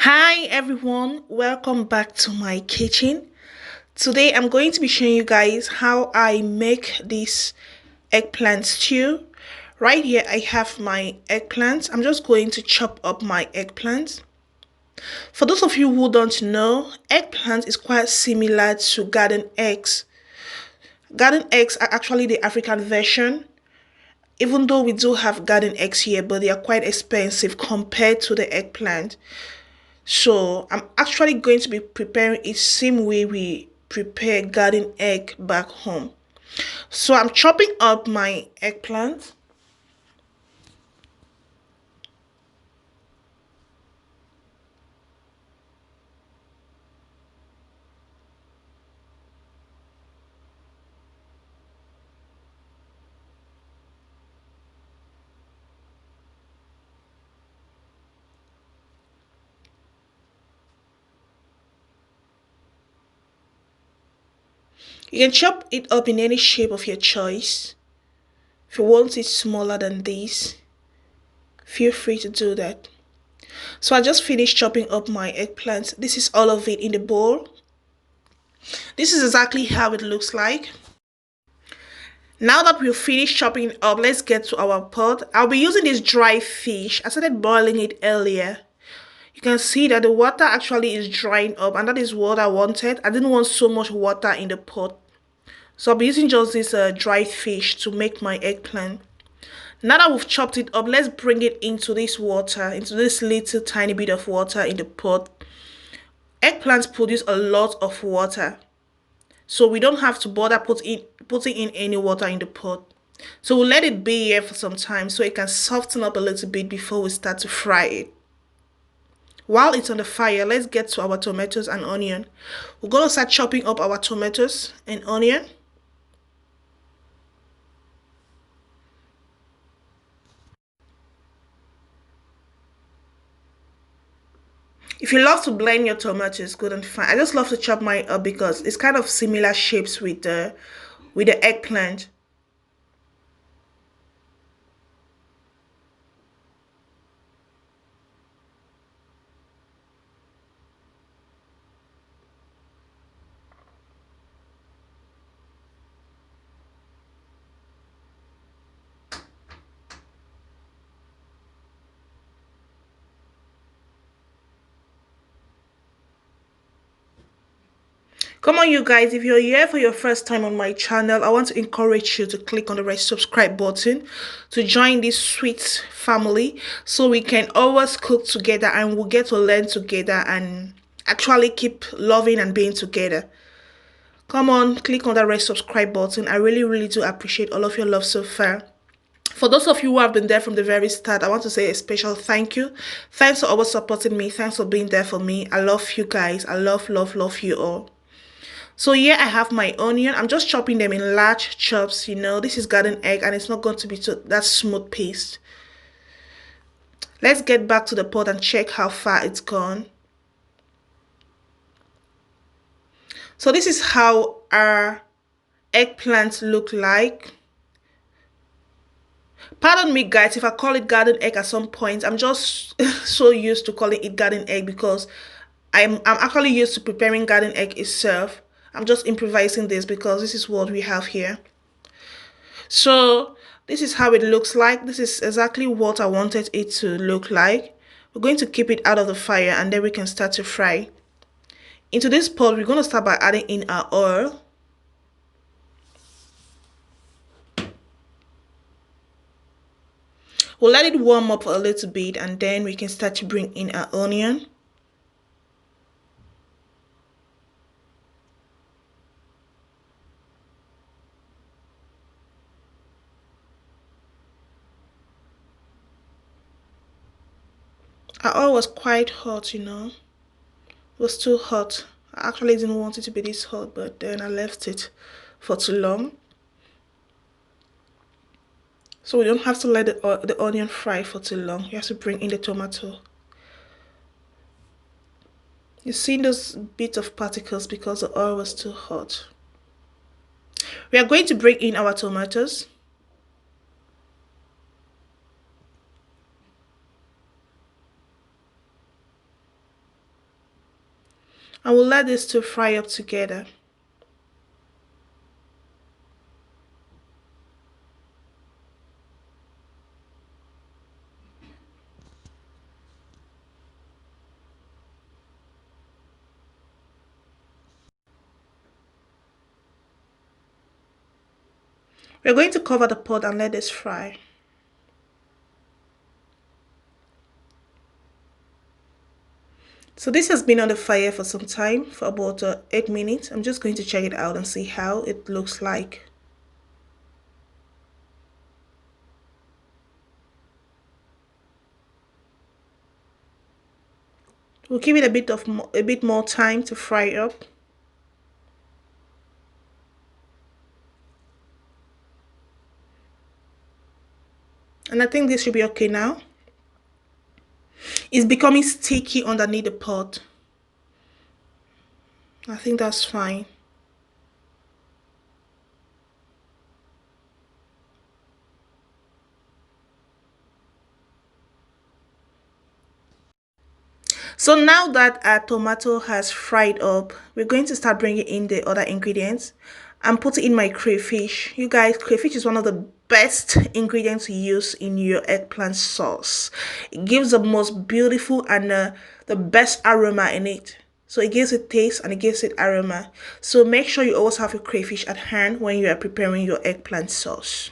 Hi everyone, welcome back to my kitchen. Today I'm going to be showing you guys how I make this eggplant stew. Right here I have my eggplant. I'm just going to chop up my eggplant. For those of you who don't know, eggplant is quite similar to garden eggs. Garden eggs are actually the African version, even though we do have garden eggs here, but they are quite expensive compared to the eggplant. So I'm actually going to be preparing it same way we prepare garden egg back home. So I'm chopping up my eggplant. You can chop it up in any shape of your choice. If you want it smaller than this, feel free to do that. So I just finished chopping up my eggplant. This is all of it in the bowl. This is exactly how it looks like. Now that we've finished chopping it up, let's get to our pot. I'll be using this dry fish. I started boiling it earlier. You can see that the water actually is drying up, and that is what I wanted. I didn't want so much water in the pot. So I'll be using just this dried fish to make my eggplant. Now that we've chopped it up, let's bring it into this water, into this little tiny bit of water in the pot. Eggplants produce a lot of water, so we don't have to bother putting in any water in the pot. So we'll let it be here for some time so it can soften up a little bit before we start to fry it. While it's on the fire, let's get to our tomatoes and onion. We're going to start chopping up our tomatoes and onion. If you love to blend your tomatoes, good and fine. I just love to chop mine up because it's kind of similar shapes with the eggplant. Come on, you guys, if you're here for your first time on my channel, I want to encourage you to click on the red subscribe button to join this sweet family so we can always cook together and we'll get to learn together and actually keep loving and being together. Come on, click on that red subscribe button. I really do appreciate all of your love so far. For those of you who have been there from the very start, I want to say a special thank you. Thanks for always supporting me. Thanks for being there for me. I love you guys. I love you all. So here I have my onion. I'm just chopping them in large chops. You know, this is garden egg and it's not going to be that smooth paste. Let's get back to the pot and check how far it's gone. So this is how our eggplants look like. Pardon me guys if I call it garden egg at some point. I'm just so used to calling it garden egg because I'm actually used to preparing garden egg itself. I'm just improvising this because this is what we have here. So this is how it looks like. This is exactly what I wanted it to look like. We're going to keep it out of the fire and then we can start to fry. Into this pot, we're going to start by adding in our oil. We'll let it warm up a little bit and then we can start to bring in our onion. Our oil was quite hot, you know. It was too hot. I actually didn't want it to be this hot, but then I left it for too long. So we don't have to let the onion fry for too long. You have to bring in the tomato. You see those bits of particles because the oil was too hot. We are going to bring in our tomatoes. I will let these two fry up together. We're going to cover the pot and let this fry. So this has been on the fire for some time, for about 8 minutes. I'm just going to check it out and see how it looks like. We'll give it a bit more time to fry up. And I think this should be okay now. It's becoming sticky underneath the pot. I think that's fine. So now that our tomato has fried up, we're going to start bringing in the other ingredients. I'm putting in my crayfish. You guys, crayfish is one of the best ingredients to use in your eggplant sauce. It gives the most beautiful and the best aroma in it. So it gives it taste and it gives it aroma. So make sure you always have your crayfish at hand when you are preparing your eggplant sauce.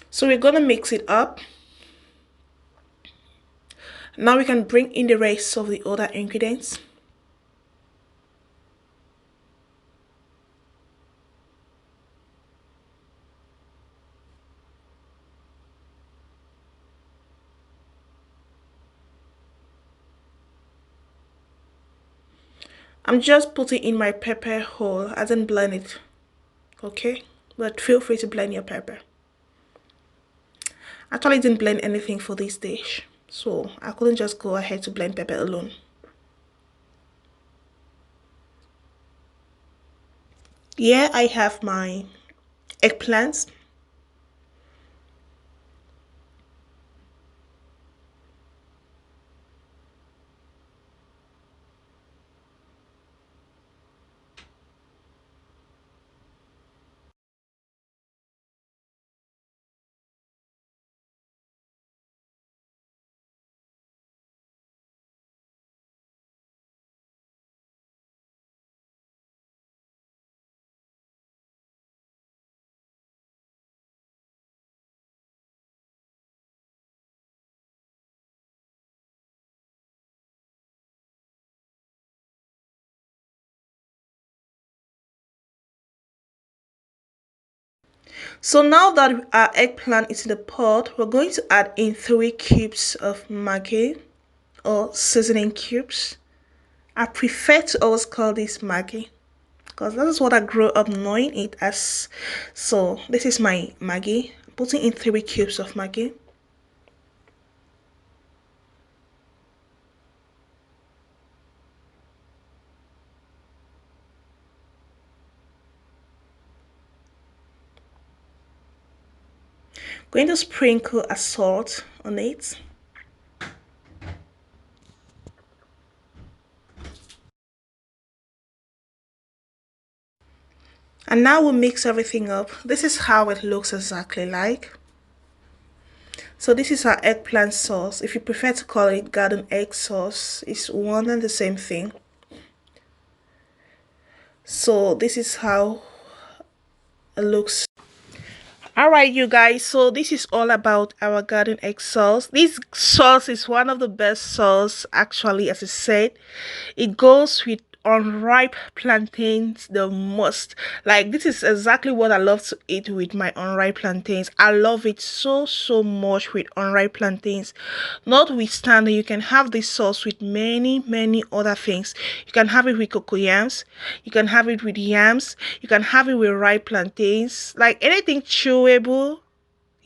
So we're gonna mix it up. Now we can bring in the rest of the other ingredients. I'm just putting in my pepper whole. I didn't blend it, okay? But feel free to blend your pepper. Actually didn't blend anything for this dish, so I couldn't just go ahead to blend pepper alone. Here I have my eggplants. So now that our eggplant is in the pot, we're going to add in 3 cubes of Maggi or seasoning cubes. I prefer to always call this Maggi because that is what I grew up knowing it as. So this is my Maggi. Putting in 3 cubes of Maggi. Going to sprinkle a salt on it. And now we'll mix everything up. This is how it looks exactly like. So this is our eggplant sauce. If you prefer to call it garden egg sauce, it's one and the same thing. So this is how it looks. Alright, you guys, so this is all about our garden egg sauce. This sauce is one of the best sauce, actually, as I said. It goes with unripe plantains the most. Like, this is exactly what I love to eat with my unripe plantains. I love it so much with unripe plantains. Notwithstanding, you can have this sauce with many other things. You can have it with cocoyams, you can have it with yams, you can have it with ripe plantains, like anything chewable.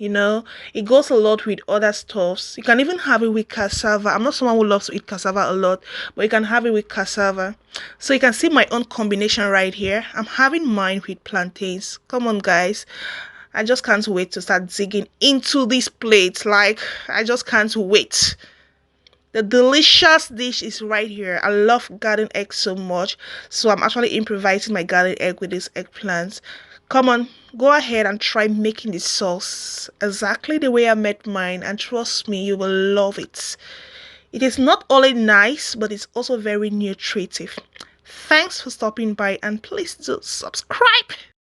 You know, it goes a lot with other stuffs. You can even have it with cassava. I'm not someone who loves to eat cassava a lot, but you can have it with cassava. So you can see my own combination right here. I'm having mine with plantains. Come on, guys. I just can't wait to start digging into this plate. Like, I just can't wait. The delicious dish is right here. I love garden eggs so much. So I'm actually improvising my garden egg with these eggplants. Come on, go ahead and try making the sauce exactly the way I made mine. And trust me, you will love it. It is not only nice, but it's also very nutritive. Thanks for stopping by and please do subscribe.